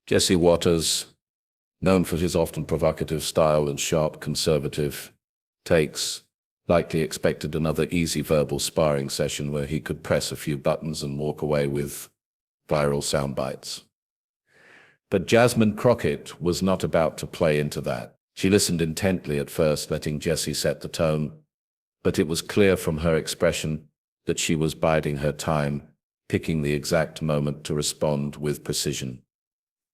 Jesse Waters, known for his often provocative style and sharp conservative takes, likely expected another easy verbal sparring session where he could press a few buttons and walk away with viral sound bites. But Jasmine Crockett was not about to play into that. She listened intently at first, letting Jesse set the tone, but it was clear from her expression that she was biding her time, picking the exact moment to respond with precision.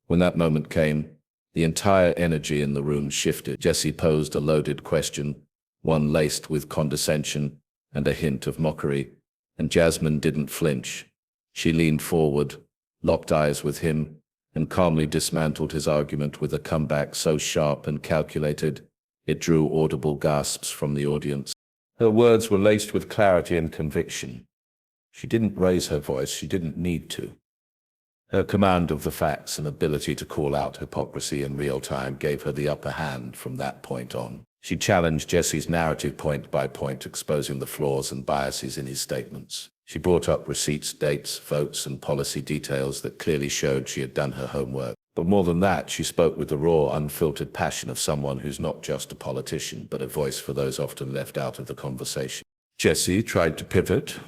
When that moment came, the entire energy in the room shifted. Jesse posed a loaded question, one laced with condescension and a hint of mockery, and Jasmine didn't flinch. She leaned forward, locked eyes with him, and calmly dismantled his argument with a comeback so sharp and calculated it drew audible gasps from the audience. Her words were laced with clarity and conviction. She didn't raise her voice, she didn't need to. Her command of the facts and ability to call out hypocrisy in real time gave her the upper hand from that point on. She challenged Jesse's narrative point by point, exposing the flaws and biases in his statements. She brought up receipts, dates, votes, and policy details that clearly showed she had done her homework. But more than that, she spoke with the raw, unfiltered passion of someone who's not just a politician, but a voice for those often left out of the conversation. Jesse tried to pivot,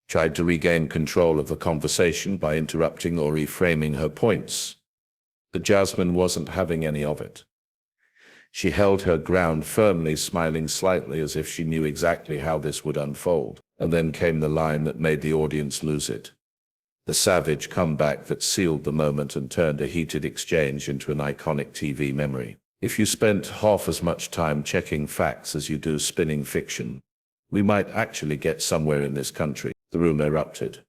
tried to regain control of the conversation by interrupting or reframing her points. But Jasmine wasn't having any of it. She held her ground firmly, smiling slightly as if she knew exactly how this would unfold. And then came the line that made the audience lose it. The savage comeback that sealed the moment and turned a heated exchange into an iconic TV memory. If you spent half as much time checking facts as you do spinning fiction, we might actually get somewhere in this country. The room erupted.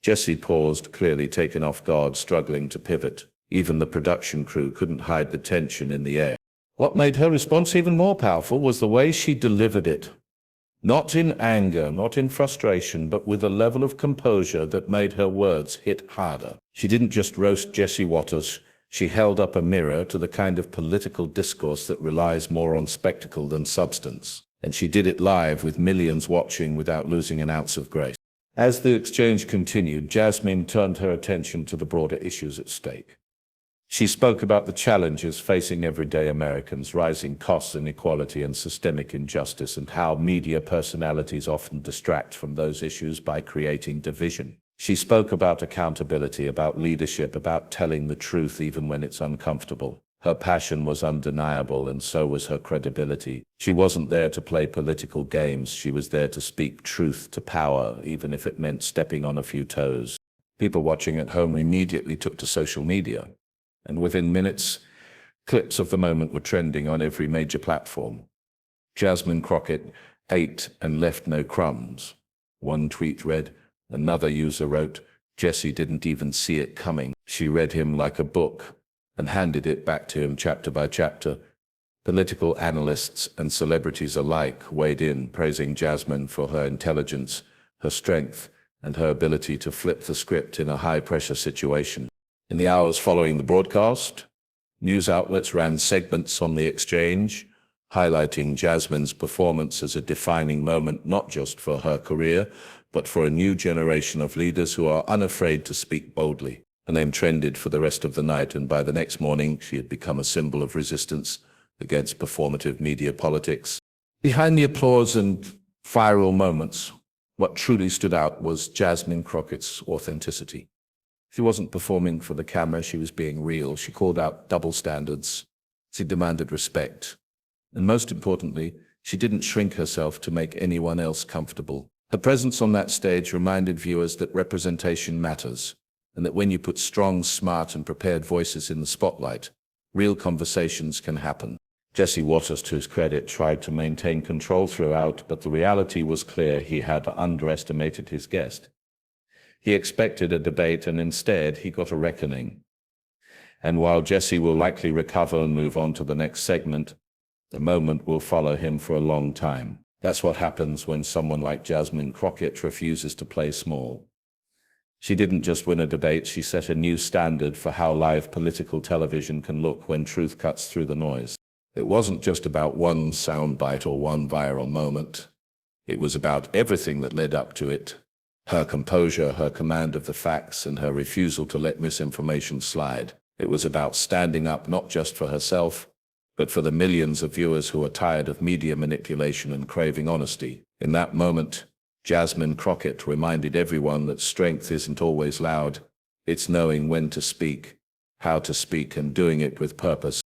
Jesse paused, clearly taken off guard, struggling to pivot. Even the production crew couldn't hide the tension in the air. What made her response even more powerful was the way she delivered it. Not in anger, not in frustration, but with a level of composure that made her words hit harder. She didn't just roast Jesse Waters, she held up a mirror to the kind of political discourse that relies more on spectacle than substance. And she did it live with millions watching without losing an ounce of grace. As the exchange continued, Jasmine turned her attention to the broader issues at stake. She spoke about the challenges facing everyday Americans, rising costs, inequality, and systemic injustice, and how media personalities often distract from those issues by creating division. She spoke about accountability, about leadership, about telling the truth even when it's uncomfortable. Her passion was undeniable, and so was her credibility. She wasn't there to play political games. She was there to speak truth to power, even if it meant stepping on a few toes. People watching at home immediately took to social media, and within minutes, clips of the moment were trending on every major platform. Jasmine Crockett ate and left no crumbs. One tweet read, another user wrote, Jesse didn't even see it coming. She read him like a book and handed it back to him chapter by chapter. Political analysts and celebrities alike weighed in, praising Jasmine for her intelligence, her strength, and her ability to flip the script in a high-pressure situation. In the hours following the broadcast, news outlets ran segments on the exchange, highlighting Jasmine's performance as a defining moment not just for her career, but for a new generation of leaders who are unafraid to speak boldly. Her name trended for the rest of the night, and by the next morning, she had become a symbol of resistance against performative media politics. Behind the applause and viral moments, what truly stood out was Jasmine Crockett's authenticity. She wasn't performing for the camera, she was being real. She called out double standards. She demanded respect. And most importantly, she didn't shrink herself to make anyone else comfortable. Her presence on that stage reminded viewers that representation matters, and that when you put strong, smart, and prepared voices in the spotlight, real conversations can happen. Jesse Waters, to his credit, tried to maintain control throughout, but the reality was clear: he had underestimated his guest. He expected a debate, and instead he got a reckoning. And while Jesse will likely recover and move on to the next segment, the moment will follow him for a long time. That's what happens when someone like Jasmine Crockett refuses to play small. She didn't just win a debate, she set a new standard for how live political television can look when truth cuts through the noise. It wasn't just about one soundbite or one viral moment. It was about everything that led up to it. Her composure, her command of the facts, and her refusal to let misinformation slide. It was about standing up not just for herself, but for the millions of viewers who are tired of media manipulation and craving honesty. In that moment, Jasmine Crockett reminded everyone that strength isn't always loud. It's knowing when to speak, how to speak, and doing it with purpose.